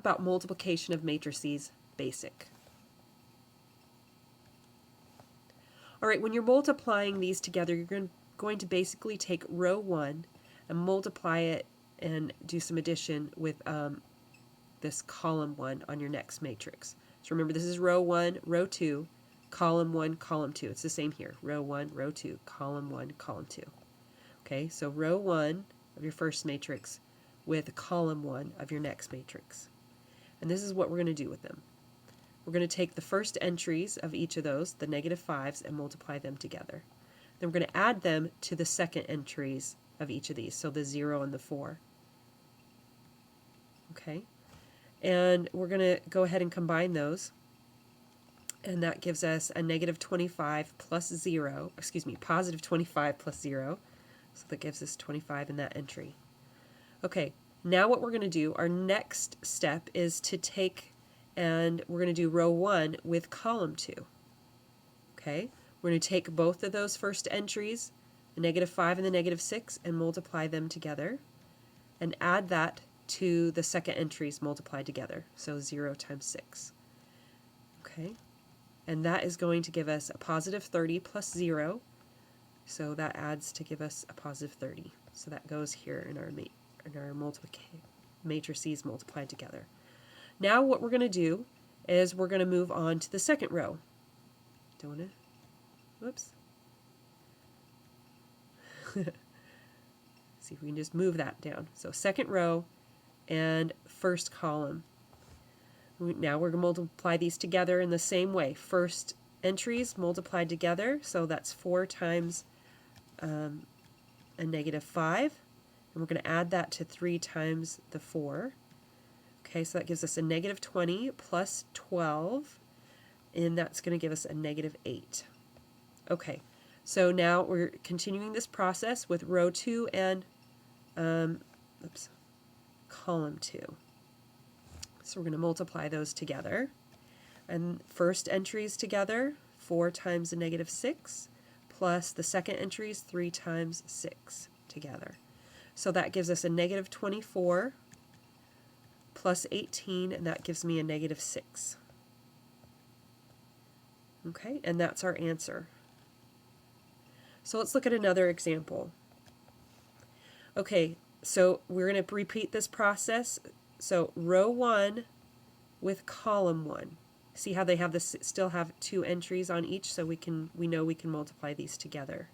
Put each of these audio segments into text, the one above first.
about multiplication of matrices, basic. All right, when you're multiplying these together, you're going to basically take row 1 and multiply it and do some addition with this column 1 on your next matrix. So remember, this is row 1, row 2, column 1, column 2. It's the same here. Row 1, row 2, column 1, column 2. Okay, so row 1 of your first matrix with column 1 of your next matrix. And this is what we're going to do with them. We're going to take the first entries of each of those, the -5s, and multiply them together. Then we're going to add them to the second entries of each of these, so the 0 and the 4. Okay, and we're going to go ahead and combine those, and that gives us a -25 plus 0, excuse me, positive 25 plus 0, so that gives us 25 in that entry. Okay, now what we're going to do, our next step is to take and we're going to do row 1 with column 2. Okay, we're going to take both of those first entries, the -5 and the -6, and multiply them together, and add that to the second entries multiplied together, so 0 times 6. Okay, and that is going to give us a positive 30 plus 0, so that adds to give us a positive 30. So that goes here in our matrices multiplied together. Now what we're going to do is we're going to move on to the second row. Don't it? Whoops. See if we can just move that down. So second row and first column. Now we're going to multiply these together in the same way. First entries multiplied together, so that's 4 times a -5. And we're going to add that to 3 times the 4. Okay, so that gives us a -20 plus 12, and that's going to give us a -8. Okay, so now we're continuing this process with row 2 and column 2. So we're going to multiply those together. And first entries together, 4 times a -6, plus the second entries, 3 times 6 together. So that gives us a -24 plus 18, and that gives me a -6. Okay, and that's our answer. So let's look at another example. Okay, so we're going to repeat this process. So row 1 with column 1. See how they have this, still have 2 entries on each, so we know we can multiply these together.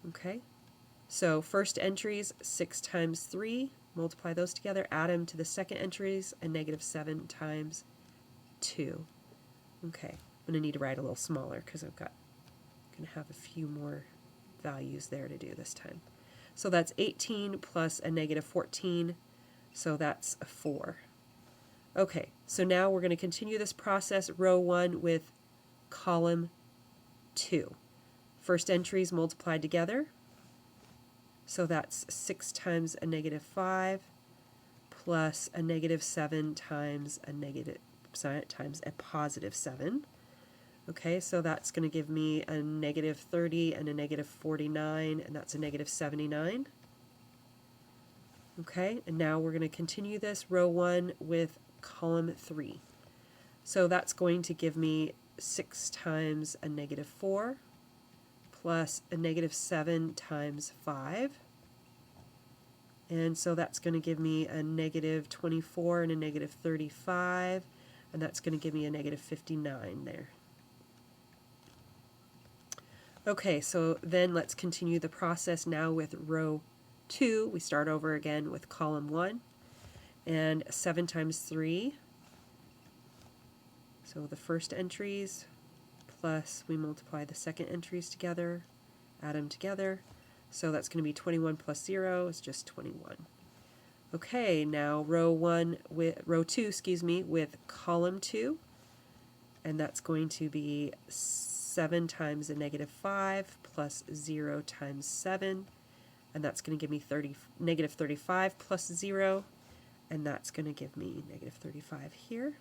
Okay, so first entries, 6 times 3. Multiply those together, add them to the second entries, and -7 times 2. Okay, I'm going to need to write a little smaller because I'm going to have a few more values there to do this time. So that's 18 plus a -14, so that's a 4. Okay, so now we're going to continue this process, row 1 with column 2. First entries multiplied together. So that's 6 times a -5 plus a -7 times a positive 7. Okay, so that's going to give me a -30 and a -49, and that's a -79. Okay, and now we're going to continue this row 1 with column 3. So that's going to give me 6 times a -4 plus a -7 times 5. And so that's going to give me a -24 and a -35, and that's going to give me a -59 there. Okay, so then let's continue the process now with row 2. We start over again with column 1, and 7 times 3. So the first entries, plus we multiply the second entries together, add them together. So that's going to be 21 plus 0 is just 21. Okay, now row 2, with column 2, and that's going to be 7 times a -5 plus 0 times 7, and that's going to give me -35 plus 0, and that's going to give me -35 here.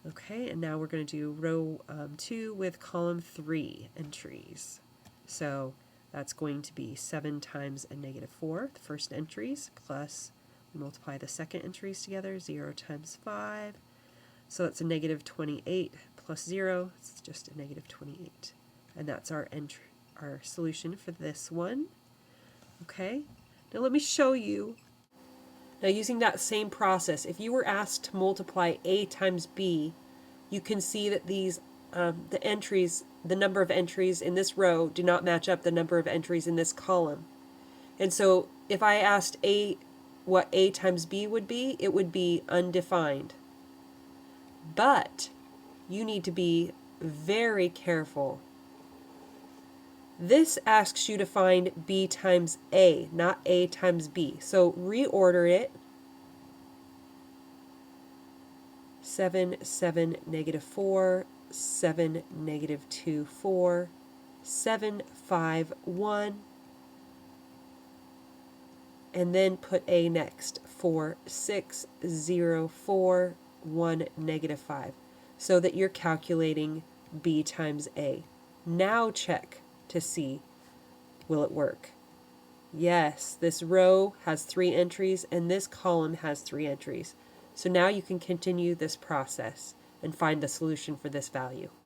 Okay, and now we're going to do row 2 with column 3 entries. So that's going to be 7 times a -4, the first entries, plus Multiply the second entries together, 0 times 5. So that's a negative 28 plus 0, it's just a negative 28. And that's our solution for this one. Okay, now let me show you. Now using that same process, if you were asked to multiply A times B, you can see that these the entries, the number of entries in this row do not match up the number of entries in this column. And so if I asked what A times B would be, it would be undefined. But you need to be very careful. This asks you to find B times A, not A times B. So reorder it. 7, 7, negative 4, 7, negative 2, 4, 7, 5, 1, and then put A next. 4, 6, 0, 4, 1, negative 5, so that you're calculating B times A. Now check to see, will it work? Yes, this row has 3 entries and this column has 3 entries. So now you can continue this process and find the solution for this value.